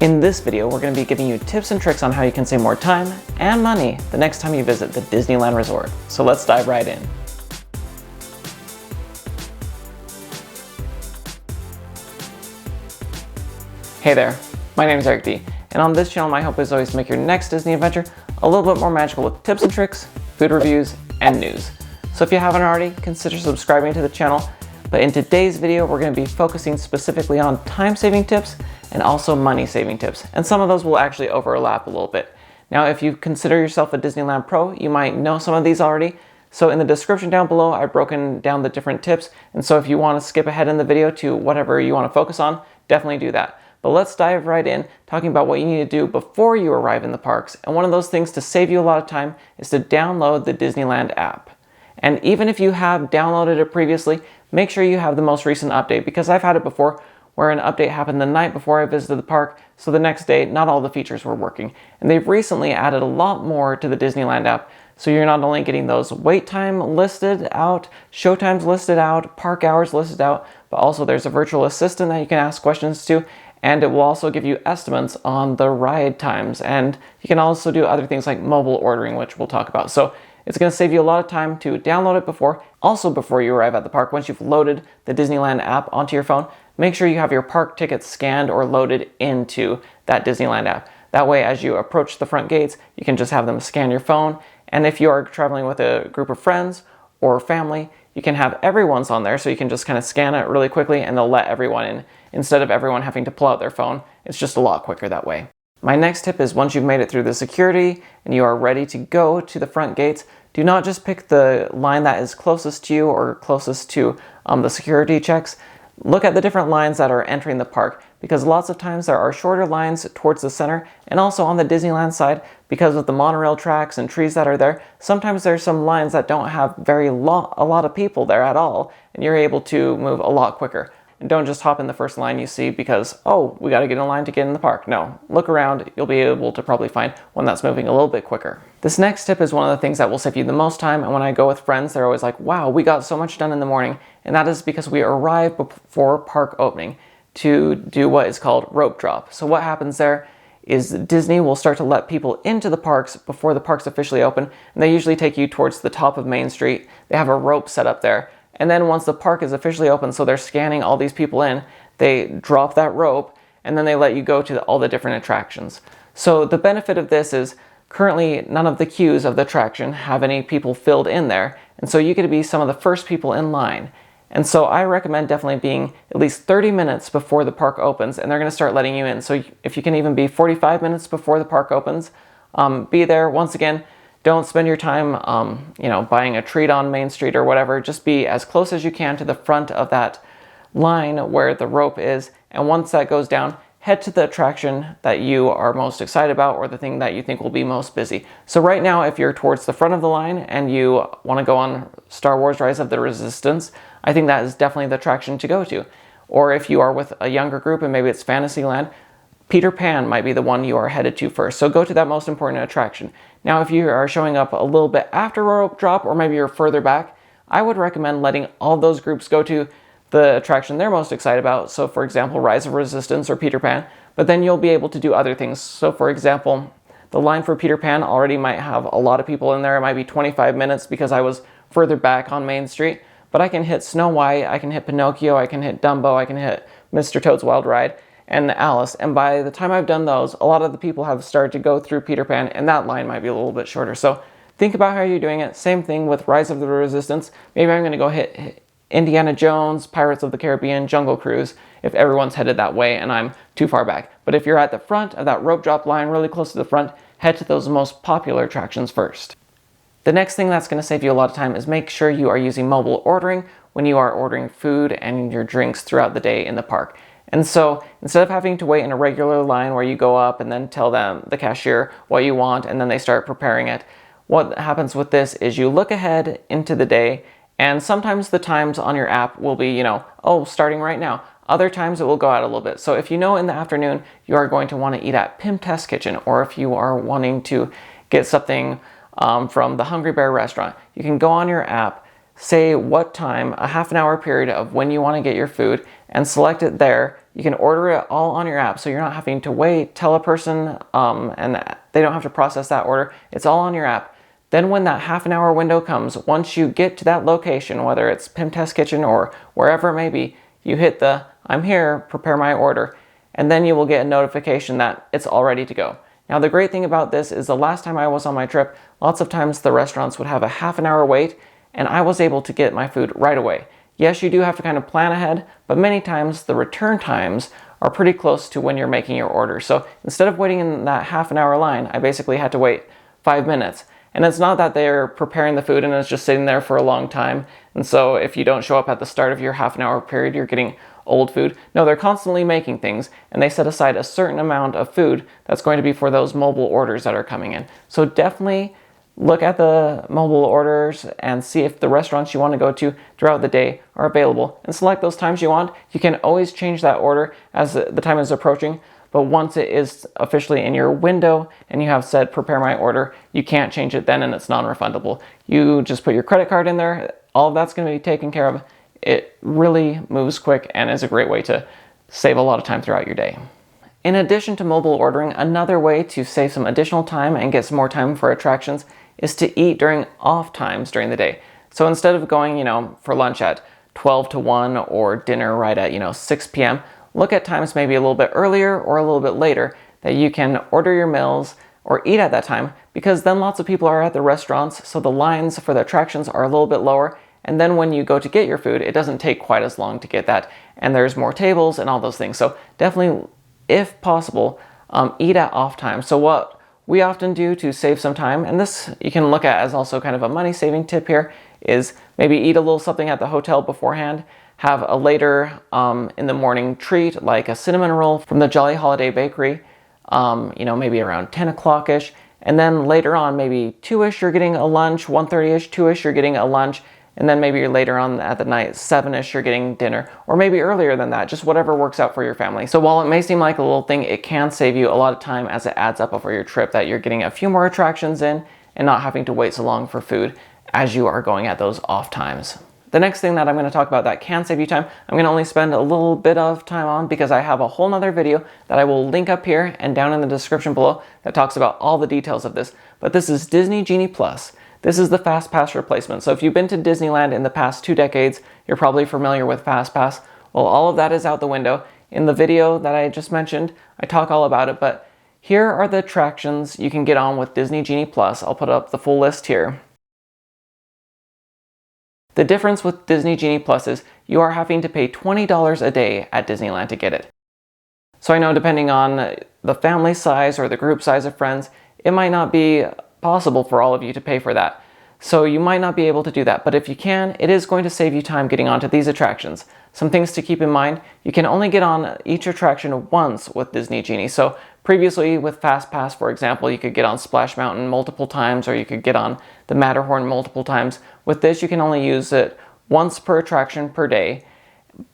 In this video, we're going to be giving you tips and tricks on how you can save more time and money the next time you visit the Disneyland Resort. So let's dive right in. Hey there, my name is Eric D, and on this channel my hope is always to make your next Disney adventure a little bit more magical with tips and tricks, food reviews, and news. So if you haven't already, consider subscribing to the channel. But in today's video, we're going to be focusing specifically on time-saving tips and also money-saving tips. And some of those will actually overlap a little bit. Now, if you consider yourself a Disneyland pro, you might know some of these already. So in the description down below, I've broken down the different tips. And so if you want to skip ahead in the video to whatever you want to focus on, definitely do that. But let's dive right in, talking about what you need to do before you arrive in the parks. And one of those things to save you a lot of time is to download the Disneyland app. And even if you have downloaded it previously, make sure you have the most recent update, because I've had it before where an update happened the night before I visited the park, so the next day not all the features were working. And they've recently added a lot more to the Disneyland app, so you're not only getting those wait time listed out, show times listed out, park hours listed out, but also there's a virtual assistant that you can ask questions to, and it will also give you estimates on the ride times. And you can also do other things like mobile ordering, which we'll talk about. So it's going to save you a lot of time to download it before. Also, before you arrive at the park, once you've loaded the Disneyland app onto your phone, make sure you have your park tickets scanned or loaded into that Disneyland app. That way, as you approach the front gates, you can just have them scan your phone. And if you are traveling with a group of friends or family, you can have everyone's on there, so you can just kind of scan it really quickly and they'll let everyone in. Instead of everyone having to pull out their phone, it's just a lot quicker that way. My next tip is, once you've made it through the security and you are ready to go to the front gates, do not just pick the line that is closest to you or closest to the security checks. Look at the different lines that are entering the park, because lots of times there are shorter lines towards the center, and also on the Disneyland side, because of the monorail tracks and trees that are there, sometimes there's some lines that don't have a lot of people there at all, and you're able to move a lot quicker. And don't just hop in the first line you see because, oh, we got to get in line to get in the park. No, look around. You'll be able to probably find one that's moving a little bit quicker. This next tip is one of the things that will save you the most time. And when I go with friends, they're always like, wow, we got so much done in the morning. And that is because we arrive before park opening to do what is called rope drop. So what happens there is Disney will start to let people into the parks before the parks officially open. And they usually take you towards the top of Main Street. They have a rope set up there. And then once the park is officially open, so they're scanning all these people in, they drop that rope and then they let you go to all the different attractions. So the benefit of this is currently none of the queues of the attraction have any people filled in there. And so you get to be some of the first people in line. And so I recommend definitely being at least 30 minutes before the park opens, and they're going to start letting you in. So if you can even be 45 minutes before the park opens, be there. Once again, don't spend your time, buying a treat on Main Street or whatever. Just be as close as you can to the front of that line where the rope is. And once that goes down, head to the attraction that you are most excited about or the thing that you think will be most busy. So right now, if you're towards the front of the line and you want to go on Star Wars Rise of the Resistance, I think that is definitely the attraction to go to. Or if you are with a younger group and maybe it's Fantasyland, Peter Pan might be the one you are headed to first. So go to that most important attraction. Now, if you are showing up a little bit after rope drop, or maybe you're further back, I would recommend letting all those groups go to the attraction they're most excited about. So for example, Rise of Resistance or Peter Pan, but then you'll be able to do other things. So for example, the line for Peter Pan already might have a lot of people in there. It might be 25 minutes because I was further back on Main Street, but I can hit Snow White, I can hit Pinocchio, I can hit Dumbo, I can hit Mr. Toad's Wild Ride, and Alice. And by the time I've done those, a lot of the people have started to go through Peter Pan, and that line might be a little bit shorter. So think about how you're doing it. Same thing with Rise of the Resistance. Maybe I'm going to go hit Indiana Jones, Pirates of the Caribbean, Jungle Cruise, if everyone's headed that way and I'm too far back. But if you're at the front of that rope drop line, really close to the front, head to those most popular attractions first. The next thing that's going to save you a lot of time is make sure you are using mobile ordering when you are ordering food and your drinks throughout the day in the park. And so instead of having to wait in a regular line where you go up and then tell them, the cashier, what you want, and then they start preparing it, what happens with this is you look ahead into the day, and sometimes the times on your app will be, starting right now. Other times it will go out a little bit. So if you know in the afternoon you are going to want to eat at Pim Test Kitchen, or if you are wanting to get something from the Hungry Bear restaurant, you can go on your app, say what time, a half an hour period of when you want to get your food, and select it there. You can order it all on your app, so you're not having to wait, tell a person, and they don't have to process that order. It's all on your app. Then when that half an hour window comes, once you get to that location, whether it's Pim Test Kitchen or wherever it may be, you hit the "I'm here, prepare my order," and then you will get a notification that it's all ready to go. Now the great thing about this is the last time I was on my trip, lots of times the restaurants would have a half an hour wait, and I was able to get my food right away. Yes, you do have to kind of plan ahead, but many times the return times are pretty close to when you're making your order. So instead of waiting in that half an hour line, I basically had to wait 5 minutes. And it's not that they're preparing the food and it's just sitting there for a long time. And so if you don't show up at the start of your half an hour period, you're getting old food. No, they're constantly making things, and they set aside a certain amount of food that's going to be for those mobile orders that are coming in. So definitely look at the mobile orders and see if the restaurants you want to go to throughout the day are available, and select those times you want. You can always change that order as the time is approaching, but once it is officially in your window and you have said prepare my order, you can't change it then, and it's non-refundable. You just put your credit card in there, all of that's going to be taken care of. It really moves quick and is a great way to save a lot of time throughout your day. In addition to mobile ordering, another way to save some additional time and get some more time for attractions is to eat during off times during the day. So instead of going, for lunch at 12 to 1 or dinner right at, 6 p.m., look at times maybe a little bit earlier or a little bit later that you can order your meals or eat at that time, because then lots of people are at the restaurants, so the lines for the attractions are a little bit lower, and then when you go to get your food, it doesn't take quite as long to get that, and there's more tables and all those things. So definitely, if possible, eat at off time. So what we often do to save some time, and this you can look at as also kind of a money saving tip here, is maybe eat a little something at the hotel beforehand, have a later in the morning treat like a cinnamon roll from the Jolly Holiday Bakery, maybe around 10 o'clock-ish, and then later on, maybe 2-ish, you're getting a lunch, 1:30-ish, 2-ish, you're getting a lunch, and then maybe later on at the night, 7-ish, you're getting dinner, or maybe earlier than that, just whatever works out for your family. So while it may seem like a little thing, it can save you a lot of time as it adds up over your trip, that you're getting a few more attractions in and not having to wait so long for food as you are going at those off times. The next thing that I'm going to talk about that can save you time, I'm going to only spend a little bit of time on because I have a whole nother video that I will link up here and down in the description below that talks about all the details of this. But this is Disney Genie Plus. This is the Fast Pass replacement. So if you've been to Disneyland in the past 2 decades, you're probably familiar with Fast Pass. Well, all of that is out the window. In the video that I just mentioned, I talk all about it, but here are the attractions you can get on with Disney Genie Plus. I'll put up the full list here. The difference with Disney Genie Plus is you are having to pay $20 a day at Disneyland to get it. So I know depending on the family size or the group size of friends, it might not be possible for all of you to pay for that. So you might not be able to do that, but if you can, it is going to save you time getting onto these attractions. Some things to keep in mind: you can only get on each attraction once with Disney Genie. So previously with Fast Pass, for example, you could get on Splash Mountain multiple times, or you could get on the Matterhorn multiple times. With this, you can only use it once per attraction per day.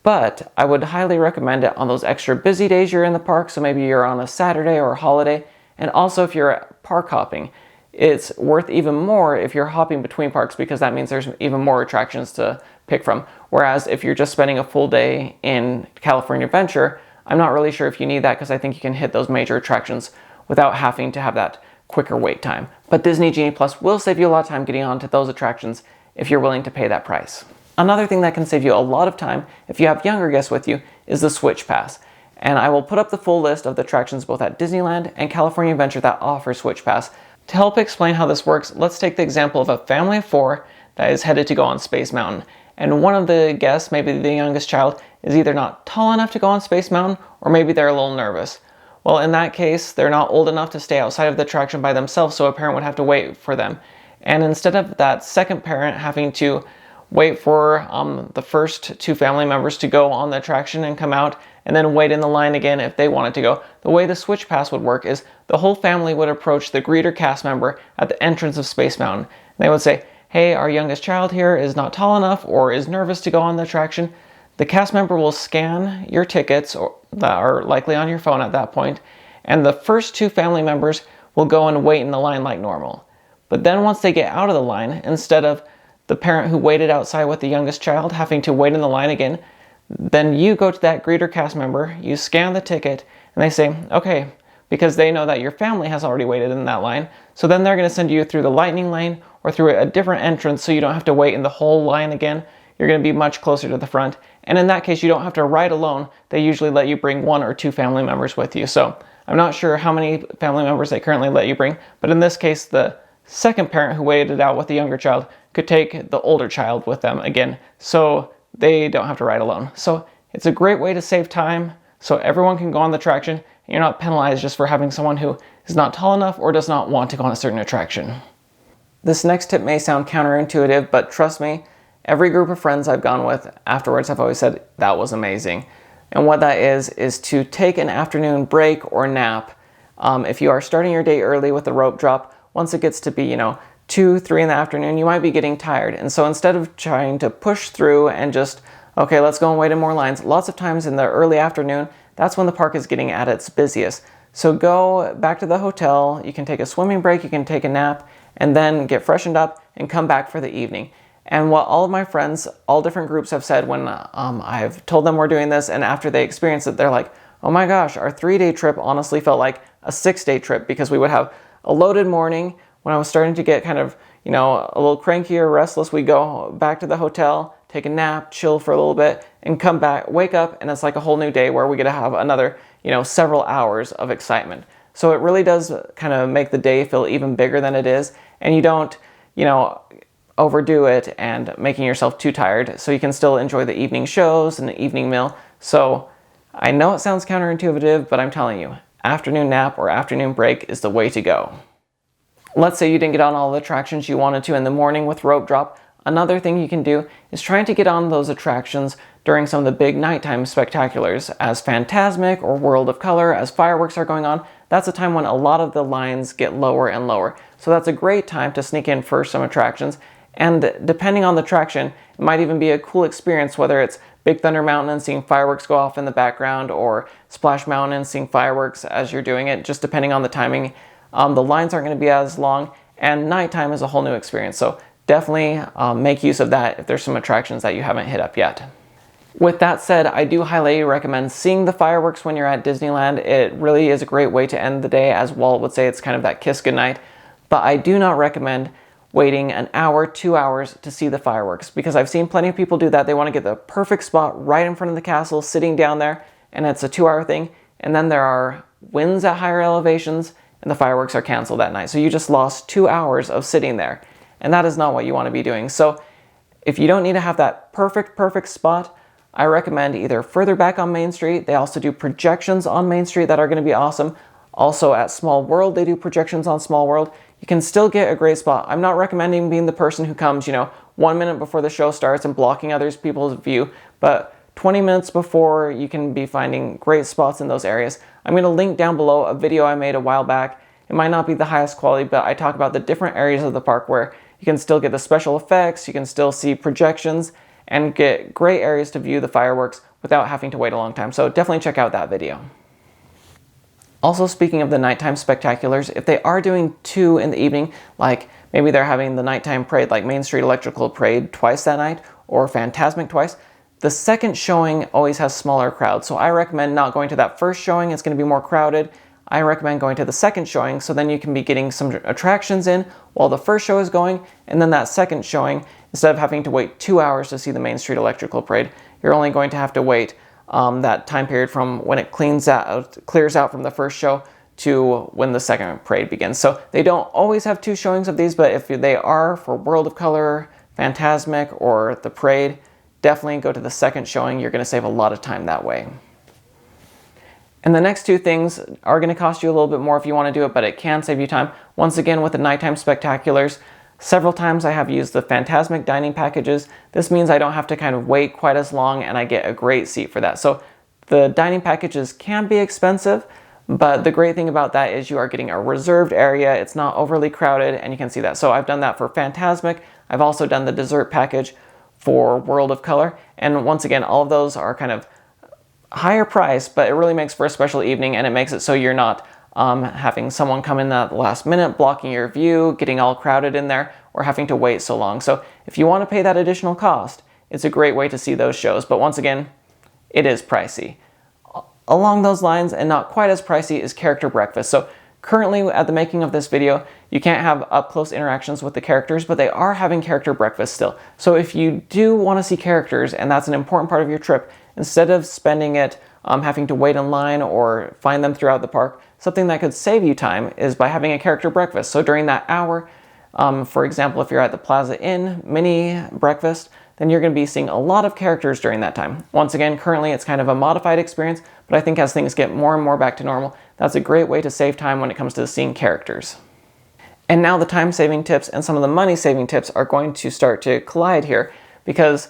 But I would highly recommend it on those extra busy days you're in the park, so maybe you're on a Saturday or a holiday, and also if you're park hopping. It's worth even more if you're hopping between parks, because that means there's even more attractions to pick from. Whereas if you're just spending a full day in California Adventure, I'm not really sure if you need that, because I think you can hit those major attractions without having to have that quicker wait time. But Disney Genie Plus will save you a lot of time getting onto those attractions if you're willing to pay that price. Another thing that can save you a lot of time if you have younger guests with you is the Switch Pass. And I will put up the full list of the attractions both at Disneyland and California Adventure that offer Switch Pass. To help explain how this works, let's take the example of a family of 4 that is headed to go on Space Mountain. And one of the guests, maybe the youngest child, is either not tall enough to go on Space Mountain, or maybe they're a little nervous. Well, in that case, they're not old enough to stay outside of the attraction by themselves, so a parent would have to wait for them. And instead of that second parent having to wait for the first 2 family members to go on the attraction and come out, and then wait in the line again if they wanted to go, the way the Switch Pass would work is the whole family would approach the greeter cast member at the entrance of Space Mountain. And they would say, "Hey, our youngest child here is not tall enough or is nervous to go on the attraction." The cast member will scan your tickets that are likely on your phone at that point, and the first 2 family members will go and wait in the line like normal. But then once they get out of the line, instead of the parent who waited outside with the youngest child having to wait in the line again, then you go to that greeter cast member, you scan the ticket, and they say, okay, because they know that your family has already waited in that line, so then they're going to send you through the lightning lane or through a different entrance so you don't have to wait in the whole line again. You're going to be much closer to the front. And in that case, you don't have to ride alone. They usually let you bring 1 or 2 family members with you. So I'm not sure how many family members they currently let you bring, but in this case, the second parent who waited out with the younger child could take the older child with them again, so they don't have to ride alone. So it's a great way to save time, so everyone can go on the attraction, and you're not penalized just for having someone who is not tall enough or does not want to go on a certain attraction. This next tip may sound counterintuitive, but trust me, every group of friends I've gone with afterwards have always said, that was amazing. And what that is to take an afternoon break or nap. If you are starting your day early with the rope drop, once it gets to be, 2, 3 in the afternoon, you might be getting tired. And so instead of trying to push through and just, okay, let's go and wait in more lines, lots of times in the early afternoon, that's when the park is getting at its busiest. So go back to the hotel, you can take a swimming break, you can take a nap, and then get freshened up and come back for the evening. And what all of my friends, all different groups have said when I've told them we're doing this, and after they experience it, they're like, oh my gosh, our 3-day trip honestly felt like a 6-day trip, because we would have a loaded morning. When I was starting to get kind of, a little cranky or restless, we'd go back to the hotel, take a nap, chill for a little bit, and come back, wake up, and it's like a whole new day where we get to have another, several hours of excitement. So it really does kind of make the day feel even bigger than it is, and you don't, overdo it and making yourself too tired, so you can still enjoy the evening shows and the evening meal. So I know it sounds counterintuitive, but I'm telling you, afternoon nap or afternoon break is the way to go. Let's say you didn't get on all the attractions you wanted to in the morning with rope drop. Another thing you can do is trying to get on those attractions during some of the big nighttime spectaculars. As Fantasmic or World of Color, as fireworks are going on, that's a time when a lot of the lines get lower and lower. So that's a great time to sneak in for some attractions. And depending on the attraction, it might even be a cool experience, whether it's Big Thunder Mountain and seeing fireworks go off in the background, or Splash Mountain and seeing fireworks as you're doing it, just depending on the timing. The lines aren't going to be as long, and nighttime is a whole new experience. So definitely make use of that if there's some attractions that you haven't hit up yet. With that said, I do highly recommend seeing the fireworks when you're at Disneyland. It really is a great way to end the day. As Walt would say, it's kind of that kiss goodnight. But I do not recommend waiting an hour, 2 hours to see the fireworks, because I've seen plenty of people do that. They want to get the perfect spot right in front of the castle, sitting down there, and it's a 2-hour thing. And then there are winds at higher elevations, and the fireworks are canceled that night. So you just lost 2 hours of sitting there. And that is not what you want to be doing. So if you don't need to have that perfect spot, I recommend either further back on Main Street. They also do projections on Main Street that are going to be awesome. Also at Small World, they do projections on Small World. You can still get a great spot. I'm not recommending being the person who comes, 1 minute before the show starts and blocking people's view, but 20 minutes before, you can be finding great spots in those areas. I'm going to link down below a video I made a while back. It might not be the highest quality, but I talk about the different areas of the park where you can still get the special effects, you can still see projections, and get great areas to view the fireworks without having to wait a long time. So definitely check out that video. Also, speaking of the nighttime spectaculars, if they are doing 2 in the evening, like maybe they're having the nighttime parade, like Main Street Electrical Parade twice that night, or Fantasmic twice, the second showing always has smaller crowds. So I recommend not going to that first showing, it's going to be more crowded. I recommend going to the second showing, so then you can be getting some attractions in while the first show is going, and then that second showing, instead of having to wait 2 hours to see the Main Street Electrical Parade, you're only going to have to wait that time period from when it clears out from the first show to when the second parade begins. So they don't always have 2 showings of these, but if they are for World of Color, Fantasmic, or the parade, definitely go to the second showing. You're going to save a lot of time that way. And the next 2 things are going to cost you a little bit more if you want to do it, but it can save you time. Once again, with the nighttime spectaculars, several times I have used the Fantasmic dining packages. This means I don't have to kind of wait quite as long, and I get a great seat for that. So the dining packages can be expensive, but the great thing about that is you are getting a reserved area. It's not overly crowded, and you can see that. So I've done that for Fantasmic. I've also done the dessert package for World of Color. And once again, all of those are kind of higher price, but it really makes for a special evening, and it makes it so you're not having someone come in at the last minute, blocking your view, getting all crowded in there, or having to wait so long. So if you want to pay that additional cost, it's a great way to see those shows. But once again, it is pricey. Along those lines, and not quite as pricey, is character breakfast. So currently, at the making of this video, you can't have up-close interactions with the characters, but they are having character breakfast still. So if you do want to see characters, and that's an important part of your trip, instead of spending it having to wait in line or find them throughout the park, something that could save you time is by having a character breakfast. So during that hour, for example, if you're at the Plaza Inn mini breakfast, then you're going to be seeing a lot of characters during that time. Once again, currently it's kind of a modified experience, but I think as things get more and more back to normal, that's a great way to save time when it comes to seeing characters. And now the time-saving tips and some of the money-saving tips are going to start to collide here, because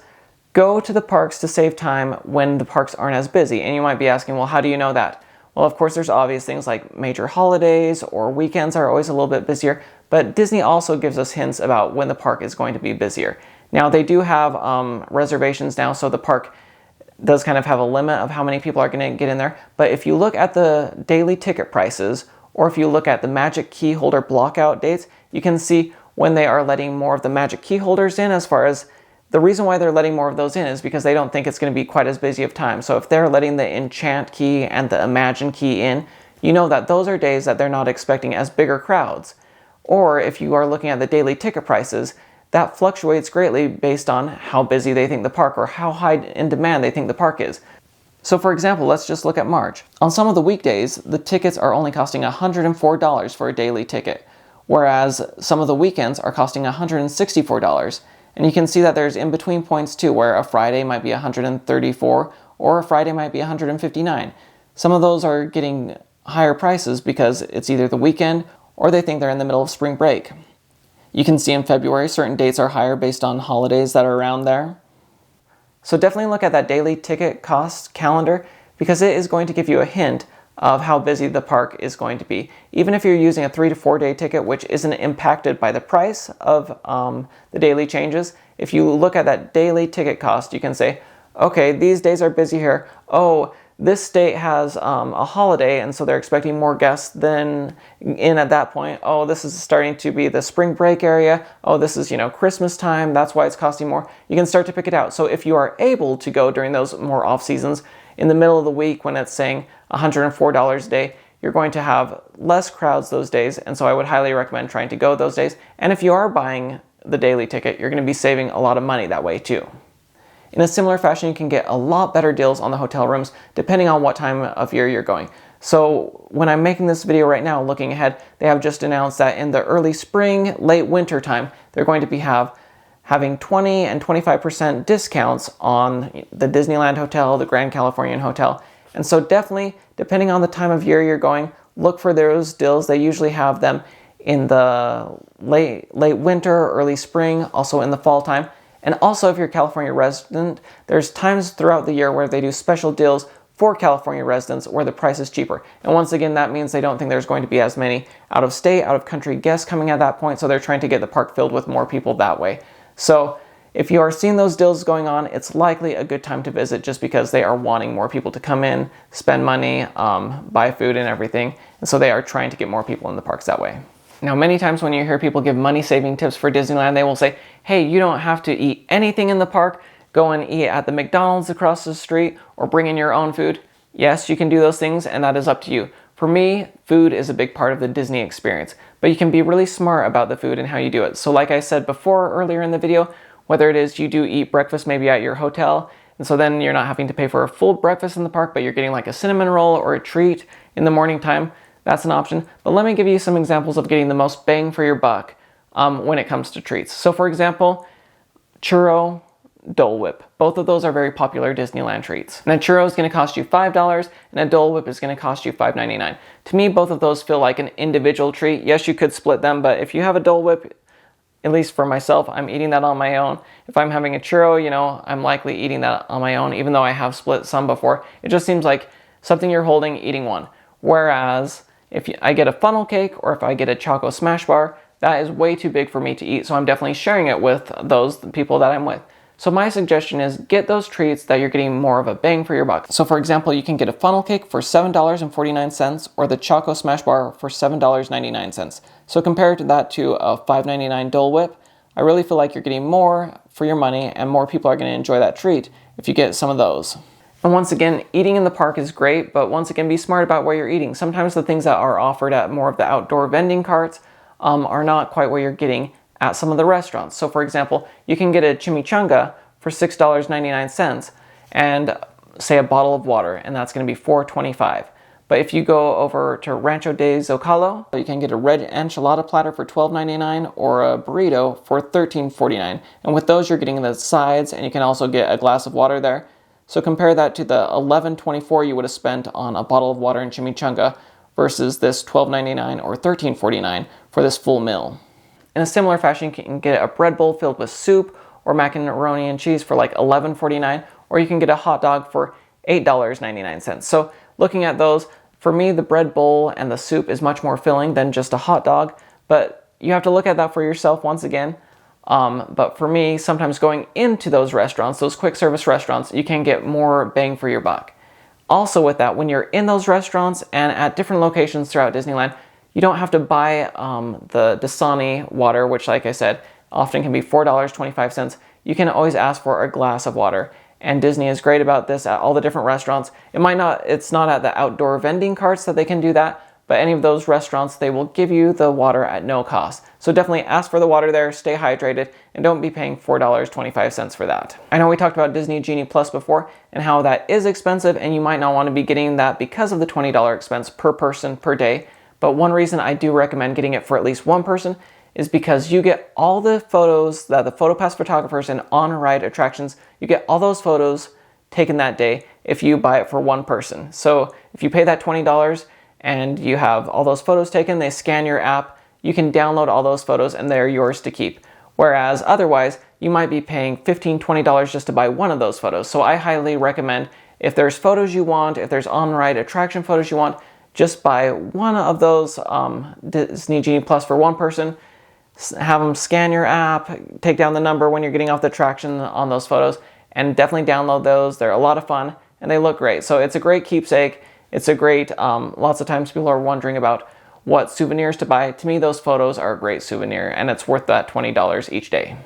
go to the parks to save time when the parks aren't as busy. And you might be asking, well, how do you know that? Well, of course, there's obvious things like major holidays or weekends are always a little bit busier, but Disney also gives us hints about when the park is going to be busier. Now, they do have reservations now, so the park does kind of have a limit of how many people are going to get in there. But if you look at the daily ticket prices, or if you look at the magic key holder blockout dates, you can see when they are letting more of the magic key holders in. As far as the reason why they're letting more of those in is because they don't think it's going to be quite as busy of time. So if they're letting the enchant key and the imagine key in, you know that those are days that they're not expecting as bigger crowds. Or if you are looking at the daily ticket prices, that fluctuates greatly based on how busy they think the park or how high in demand they think the park is. So for example, let's just look at March. On some of the weekdays, the tickets are only costing $104 for a daily ticket, whereas some of the weekends are costing $164. And you can see that there's in-between points too, where a Friday might be $134 or a Friday might be $159. Some of those are getting higher prices because it's either the weekend or they think they're in the middle of spring break. You can see in February, certain dates are higher based on holidays that are around there. So definitely look at that daily ticket cost calendar, because it is going to give you a hint of how busy the park is going to be. Even if you're using a 3 to 4 day ticket, which isn't impacted by the price of the daily changes, if you look at that daily ticket cost, you can say, okay, these days are busy here. Oh, this state has a holiday, and so they're expecting more guests than in at that point. Oh, this is starting to be the spring break area. Oh, this is, Christmas time. That's why it's costing more. You can start to pick it out. So if you are able to go during those more off seasons, in the middle of the week when it's saying $104 a day, you're going to have less crowds those days. And so I would highly recommend trying to go those days. And if you are buying the daily ticket, you're going to be saving a lot of money that way too. In a similar fashion, you can get a lot better deals on the hotel rooms depending on what time of year you're going. So when I'm making this video right now, looking ahead, they have just announced that in the early spring, late winter time, they're going to be having 20 and 25% discounts on the Disneyland Hotel, the Grand Californian Hotel. And so definitely, depending on the time of year you're going, look for those deals. They usually have them in the late winter, early spring, also in the fall time. And also, if you're a California resident, there's times throughout the year where they do special deals for California residents where the price is cheaper. And once again, that means they don't think there's going to be as many out-of-state, out-of-country guests coming at that point, so they're trying to get the park filled with more people that way. So if you are seeing those deals going on, it's likely a good time to visit just because they are wanting more people to come in, spend money, buy food and everything. And so they are trying to get more people in the parks that way. Now, many times when you hear people give money-saving tips for Disneyland, they will say, hey, you don't have to eat anything in the park. Go and eat at the McDonald's across the street or bring in your own food. Yes, you can do those things, and that is up to you. For me, food is a big part of the Disney experience, but you can be really smart about the food and how you do it. So like I said before earlier in the video, whether it is you do eat breakfast maybe at your hotel, and so then you're not having to pay for a full breakfast in the park, but you're getting like a cinnamon roll or a treat in the morning time, that's an option. But let me give you some examples of getting the most bang for your buck when it comes to treats. So for example, churro, Dole Whip. Both of those are very popular Disneyland treats. And a churro is going to cost you $5 and a Dole Whip is going to cost you $5.99. To me, both of those feel like an individual treat. Yes, you could split them, but if you have a Dole Whip, at least for myself, I'm eating that on my own. If I'm having a churro, I'm likely eating that on my own, even though I have split some before. It just seems like something you're holding, eating one. Whereas if I get a funnel cake or if I get a Choco Smash Bar, that is way too big for me to eat, so I'm definitely sharing it with those people that I'm with. So my suggestion is get those treats that you're getting more of a bang for your buck. So for example, you can get a funnel cake for $7.49 or the Choco Smash Bar for $7.99. So compared to that to a $5.99 Dole Whip, I really feel like you're getting more for your money and more people are going to enjoy that treat if you get some of those. And once again, eating in the park is great, but once again, be smart about what you're eating. Sometimes the things that are offered at more of the outdoor vending carts are not quite what you're getting at some of the restaurants. So for example, you can get a chimichanga for $6.99 and say a bottle of water, and that's going to be $4.25. But if you go over to Rancho de Zocalo, you can get a red enchilada platter for $12.99 or a burrito for $13.49. And with those, you're getting the sides, and you can also get a glass of water there. So compare that to the $11.24 you would have spent on a bottle of water and chimichanga versus this $12.99 or $13.49 for this full meal. In a similar fashion, you can get a bread bowl filled with soup or macaroni and cheese for like $11.49, or you can get a hot dog for $8.99. So looking at those, for me, the bread bowl and the soup is much more filling than just a hot dog, but you have to look at that for yourself once again. But for me, sometimes going into those restaurants, those quick service restaurants, you can get more bang for your buck. Also with that, when you're in those restaurants and at different locations throughout Disneyland, you don't have to buy the Dasani water, which like I said, often can be $4.25. You can always ask for a glass of water. And Disney is great about this at all the different restaurants. It's not at the outdoor vending carts that they can do that, but any of those restaurants, they will give you the water at no cost. So definitely ask for the water there, stay hydrated, and don't be paying $4.25 for that. I know we talked about Disney Genie Plus before and how that is expensive and you might not want to be getting that because of the $20 expense per person per day. But one reason I do recommend getting it for at least one person is because you get all the photos that the PhotoPass photographers and on-ride attractions, you get all those photos taken that day if you buy it for one person. So if you pay that $20 and you have all those photos taken, they scan your app, you can download all those photos and they're yours to keep. Whereas otherwise, you might be paying $15, $20 just to buy one of those photos. So I highly recommend if there's photos you want, if there's on-ride attraction photos you want, just buy one of those Disney Genie Plus for one person. Have them scan your app, take down the number when you're getting off the attraction on those photos, and definitely download those. They're a lot of fun and they look great. So it's a great keepsake. It's a great, lots of times people are wondering about what souvenirs to buy. To me, those photos are a great souvenir and it's worth that $20 each day.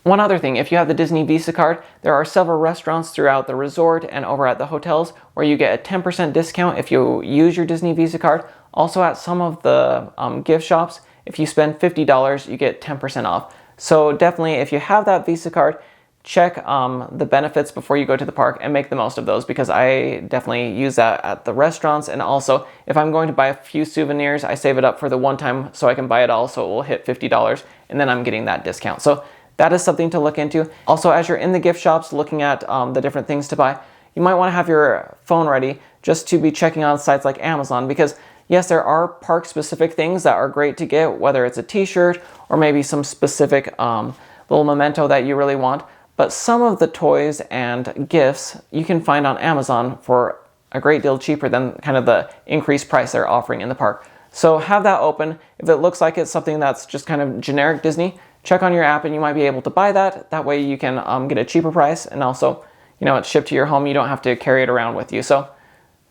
One other thing, if you have the Disney Visa card, there are several restaurants throughout the resort and over at the hotels where you get a 10% discount if you use your Disney Visa card. Also at some of the gift shops, if you spend $50, you get 10% off. So definitely, if you have that Visa card, check the benefits before you go to the park and make the most of those, because I definitely use that at the restaurants. And also, if I'm going to buy a few souvenirs, I save it up for the one time so I can buy it all, so it will hit $50, and then I'm getting that discount. So that is something to look into. Also, as you're in the gift shops looking at the different things to buy, you might want to have your phone ready just to be checking on sites like Amazon, because yes, there are park-specific things that are great to get, whether it's a t-shirt or maybe some specific little memento that you really want. But some of the toys and gifts you can find on Amazon for a great deal cheaper than kind of the increased price they're offering in the park. So have that open. If it looks like it's something that's just kind of generic Disney, check on your app and you might be able to buy that. That way you can get a cheaper price, and also, it's shipped to your home. You don't have to carry it around with you. So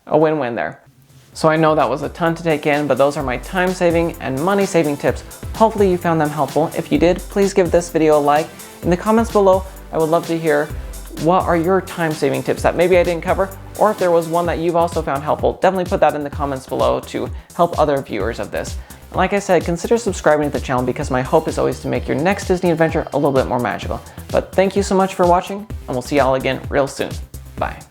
a win-win there. So I know that was a ton to take in, but those are my time-saving and money-saving tips. Hopefully you found them helpful. If you did, please give this video a like. In the comments below, I would love to hear what are your time-saving tips that maybe I didn't cover, or if there was one that you've also found helpful, definitely put that in the comments below to help other viewers of this. And like I said, consider subscribing to the channel, because my hope is always to make your next Disney adventure a little bit more magical. But thank you so much for watching, and we'll see y'all again real soon. Bye.